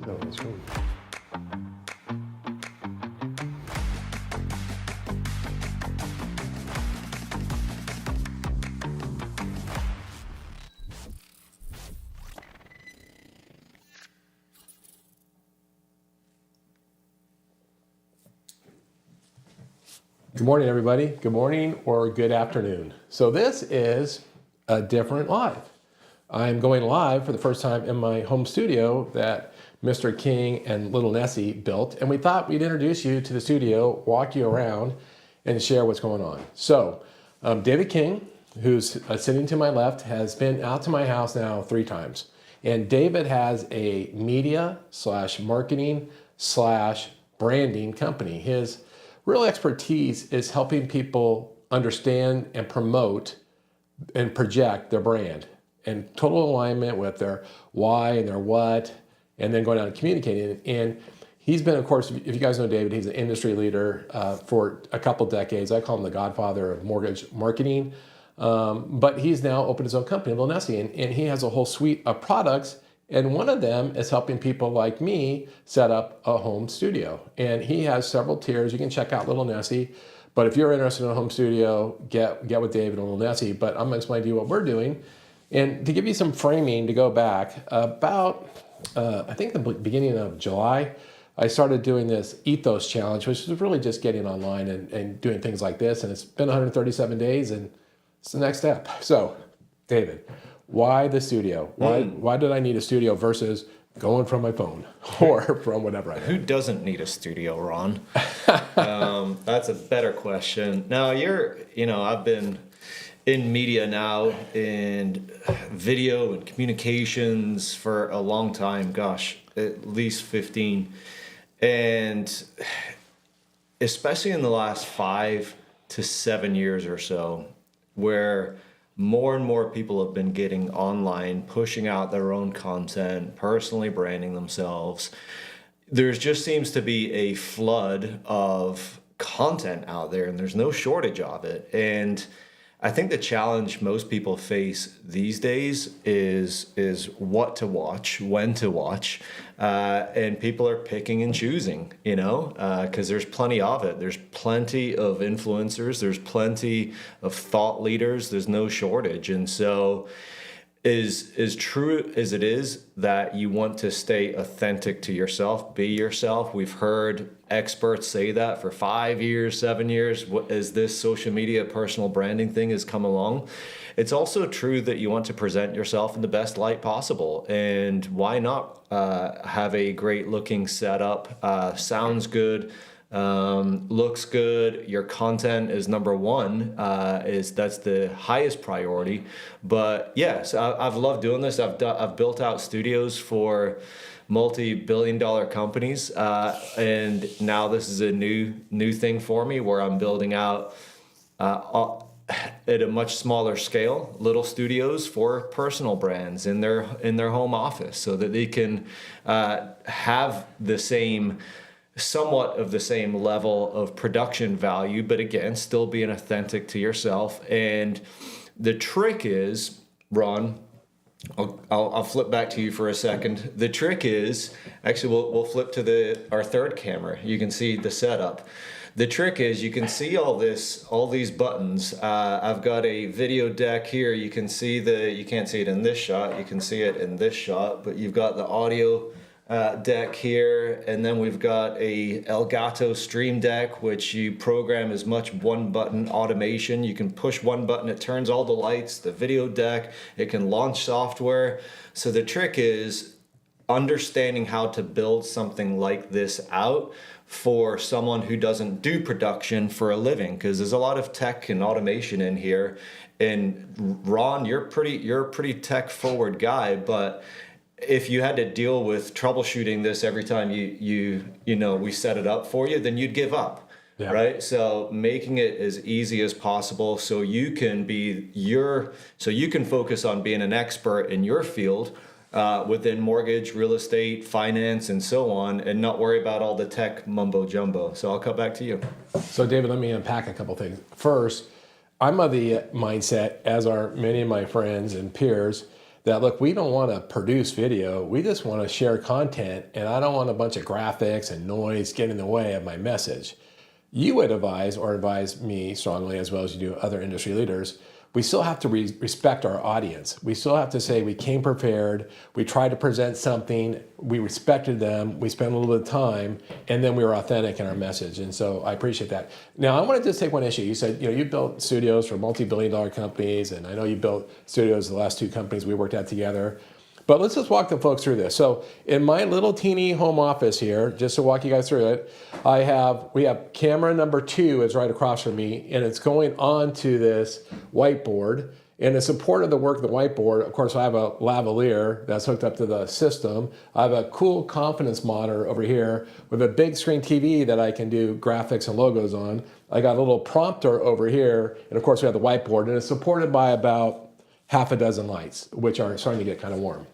No, it's cool. Good morning, everybody. Good morning or good afternoon. So this is a different live. I'm going live for the first time in my home studio that Mr. King and little Nessie built, and we thought we'd introduce you to the studio, walk you around, and share what's going on. So David King, who's sitting to my left, has been out to my house now 3 times. And David has a media / marketing / branding company. His real expertise is helping people understand and promote and project their brand in total alignment with their why and their what, and then going out and communicating. And he's been, of course, if you guys know David, he's an industry leader for a couple decades. I call him the godfather of mortgage marketing. But he's now opened his own company, Little Nessie, and he has a whole suite of products. And one of them is helping people like me set up a home studio. And he has several tiers. You can check out Little Nessie. But if you're interested in a home studio, get with David and Little Nessie. But I'm going to explain to you what we're doing. And to give you some framing to go back, about, I think the beginning of July, I started doing this Ethos Challenge, which is really just getting online and doing things like this. And it's been 137 days, and it's the next step. So, David, why the studio? Why did I need a studio versus going from my phone or from whatever I have? Who doesn't need a studio, Ron? That's a better question. Now, I've been in media now, in video and communications for a long time, gosh, at least 15. And especially in the last 5 to 7 years or so, where more and more people have been getting online, pushing out their own content, personally branding themselves. There just seems to be a flood of content out there, and there's no shortage of it. And I think the challenge most people face these days is what to watch, when to watch, and people are picking and choosing, because there's plenty of it. There's plenty of influencers. There's plenty of thought leaders. There's no shortage. And so as true as it is that you want to stay authentic to yourself, be yourself. We've heard experts say that for 5 years, 7 years, as this social media personal branding thing has come along. It's also true that you want to present yourself in the best light possible. And why not have a great looking setup, sounds good, looks good, your content is number one, that's the highest priority. But yes, I've loved doing this. I've built out studios for multi-billion-dollar companies, and now this is a new thing for me where I'm building out at a much smaller scale, little studios for personal brands in their home office, so that they can have somewhat of the same level of production value, but again, still being authentic to yourself. And the trick is, Ron, I'll flip back to you for a second. The trick is, actually, we'll flip to our third camera. You can see the setup. The trick is, you can see all these buttons. I've got a video deck here. You can't see it in this shot. You can see it in this shot, but you've got the audio deck here, and then we've got a Elgato Stream Deck, which you program as much one button automation. You can push one button, it turns all the lights. The video deck, it can launch software. So the trick is understanding how to build something like this out for someone who doesn't do production for a living, because there's a lot of tech and automation in here. And Ron, you're a pretty tech forward guy, but if you had to deal with troubleshooting this every time we set it up for you, then you'd give up. Yeah. Right? So making it as easy as possible so you can focus on being an expert in your field within mortgage, real estate, finance, and so on, and not worry about all the tech mumbo jumbo. So I'll cut back to you. So David, let me unpack a couple things. First, I'm of the mindset, as are many of my friends and peers, that, look, we don't want to produce video. We just want to share content, and I don't want a bunch of graphics and noise get in the way of my message. You would advise me strongly, as well as you do other industry leaders, we still have to respect our audience. We still have to say we came prepared, we tried to present something, we respected them, we spent a little bit of time, and then we were authentic in our message. And so I appreciate that. Now I want to just take one issue. You said, you built studios for multi-billion-dollar companies, and I know you built studios the last 2 companies we worked at together. But let's just walk the folks through this. So in my little teeny home office here, just to walk you guys through it, we have camera number 2 is right across from me, and it's going onto this whiteboard. And in support of the work of the whiteboard, of course, I have a lavalier that's hooked up to the system. I have a cool confidence monitor over here with a big screen TV that I can do graphics and logos on. I got a little prompter over here, and of course we have the whiteboard, and it's supported by about half a dozen lights, which are starting to get kind of warm.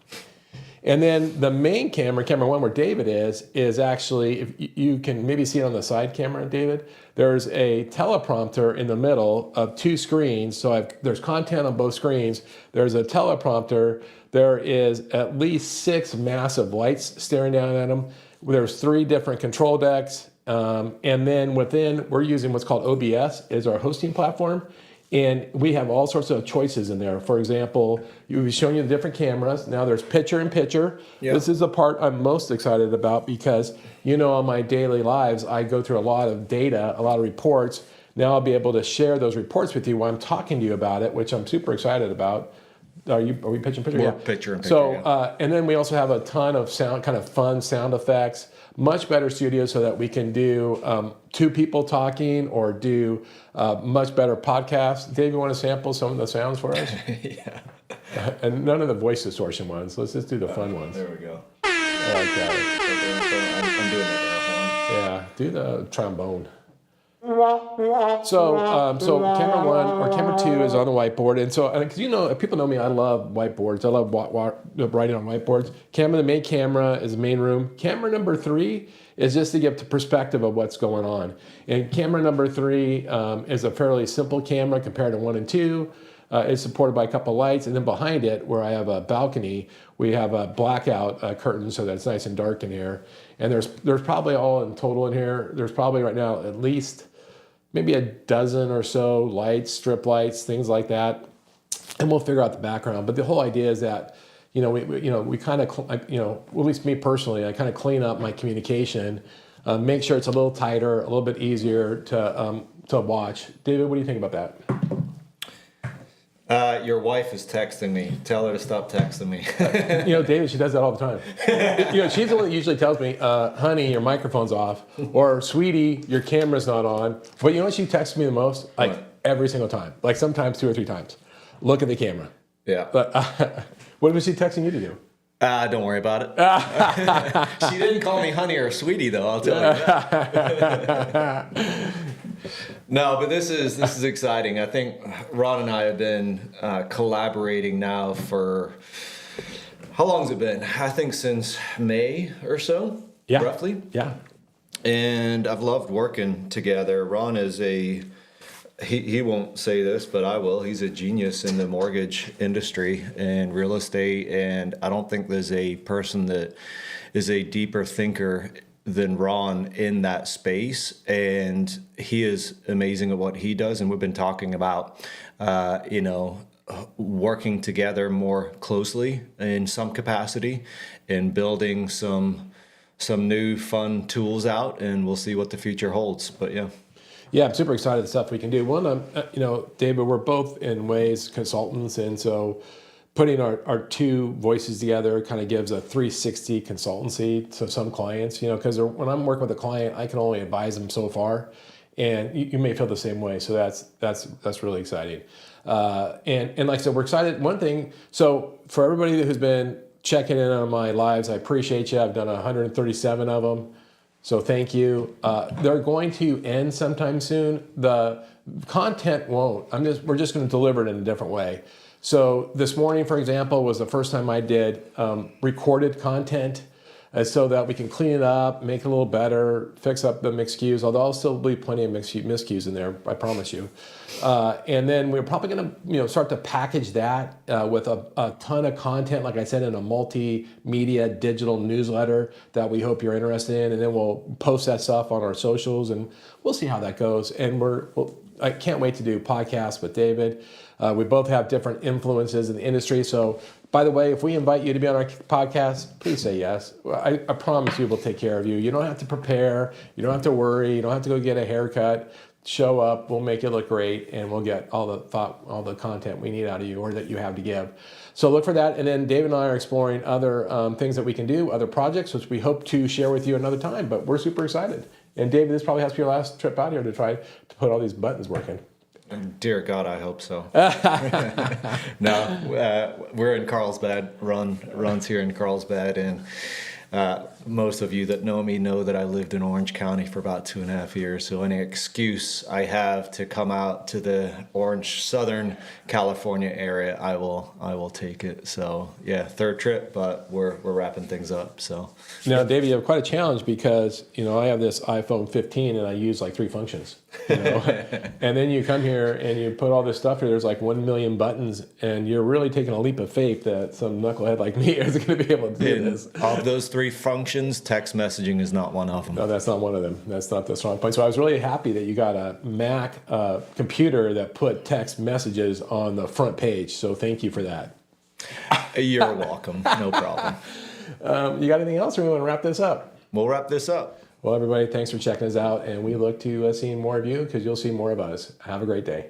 And then the main camera 1, where David is actually, if you can maybe see it on the side camera, David, there's a teleprompter in the middle of 2 screens. So there's content on both screens. There's a teleprompter. There is at least 6 massive lights staring down at them. There's 3 different control decks. And then we're using what's called OBS is our hosting platform. And we have all sorts of choices in there. For example, we've shown you the different cameras. Now there's picture-in-picture. Yep. This is the part I'm most excited about because, on my daily lives, I go through a lot of data, a lot of reports. Now I'll be able to share those reports with you while I'm talking to you about it, which I'm super excited about. Are we picture-in-picture? We're picture-in-picture. So, and then we also have a ton of kind of fun sound effects. Much better studio so that we can do 2 people talking or do much better podcasts. Dave, you want to sample some of the sounds for us? Yeah. And none of the voice distortion ones. Let's just do the fun ones. There we go. I like that. I'm doing that there. Yeah, do the trombone. So camera 1 or camera 2 is on the whiteboard, and so because people know me, I love whiteboards. I love writing on whiteboards. The main camera is the main room. Camera number 3 is just to give the perspective of what's going on. And camera number 3 is a fairly simple camera compared to 1 and 2. It's supported by a couple lights, and then behind it, where I have a balcony, we have a blackout curtain so that it's nice and dark in here. And there's probably all in total in here. There's probably right now at least maybe a dozen or so lights, strip lights, things like that, and we'll figure out the background. But the whole idea is that, we kind of, at least me personally, I kind of clean up my communication, make sure it's a little tighter, a little bit easier to watch. David, what do you think about that? Your wife is texting me. Tell her to stop texting me. David, she does that all the time. She's the one that usually tells me, honey, your microphone's off, or sweetie, your camera's not on. But you know what she texts me the most? Every single time. Like sometimes 2 or 3 times. Look at the camera. Yeah. But what was she texting you to do? Don't worry about it. She didn't call me honey or sweetie, though, I'll tell you that. No, but this is exciting. I think Ron and I have been collaborating now for, how long has it been? I think since May or so, roughly. Yeah. And I've loved working together. Ron is he won't say this, but I will. He's a genius in the mortgage industry and real estate, and I don't think there's a person that is a deeper thinker than Ron in that space, and he is amazing at what he does. And we've been talking about, working together more closely in some capacity and building some new fun tools out, and we'll see what the future holds. But yeah, I'm super excited the stuff we can do. One, David, we're both in ways consultants, and so putting our 2 voices together kind of gives a 360 consultancy to some clients, because when I'm working with a client, I can only advise them so far, and you may feel the same way. So that's really exciting. And like I said, we're excited. One thing, so for everybody who's been checking in on my lives, I appreciate you. I've done 137 of them. So thank you. They're going to end sometime soon. The content won't. We're just going to deliver it in a different way. So this morning, for example, was the first time I did recorded content. so that we can clean it up, make it a little better, fix up the miscues, although there'll still be plenty of miscues in there, I promise you. And then we're probably going to start to package that with a ton of content, like I said, in a multimedia digital newsletter that we hope you're interested in. And then we'll post that stuff on our socials, and we'll see how that goes. And I can't wait to do podcasts with David. We both have different influences in the industry. So, by the way, if we invite you to be on our podcast, please say yes. I promise you we'll take care of you. You don't have to prepare. You don't have to worry. You don't have to go get a haircut. Show up. We'll make it look great, and we'll get all the content we need out of you or that you have to give. So look for that. And then David and I are exploring other things that we can do, other projects, which we hope to share with you another time. But we're super excited. And David, this probably has to be your last trip out here to try to put all these buttons working. Dear God, I hope so. No, we're in Carlsbad. Ron's here in Carlsbad, and most of you that know me know that I lived in Orange County for about 2.5 years. So any excuse I have to come out to the Orange, Southern California area, I will take it. So yeah, third trip, but we're wrapping things up. So now, David, you have quite a challenge because I have this iPhone 15 and I use like 3 functions. And then you come here and you put all this stuff here. There's like 1 million buttons, and you're really taking a leap of faith that some knucklehead like me is going to be able to do this. Of those 3 functions, text messaging is not one of them. No, that's not one of them. That's not the strong point. So I was really happy that you got a Mac computer that put text messages on the front page. So thank you for that. You're welcome. No problem. You got anything else, or we want to wrap this up? We'll wrap this up. Well, everybody, thanks for checking us out, and we look to seeing more of you because you'll see more of us. Have a great day.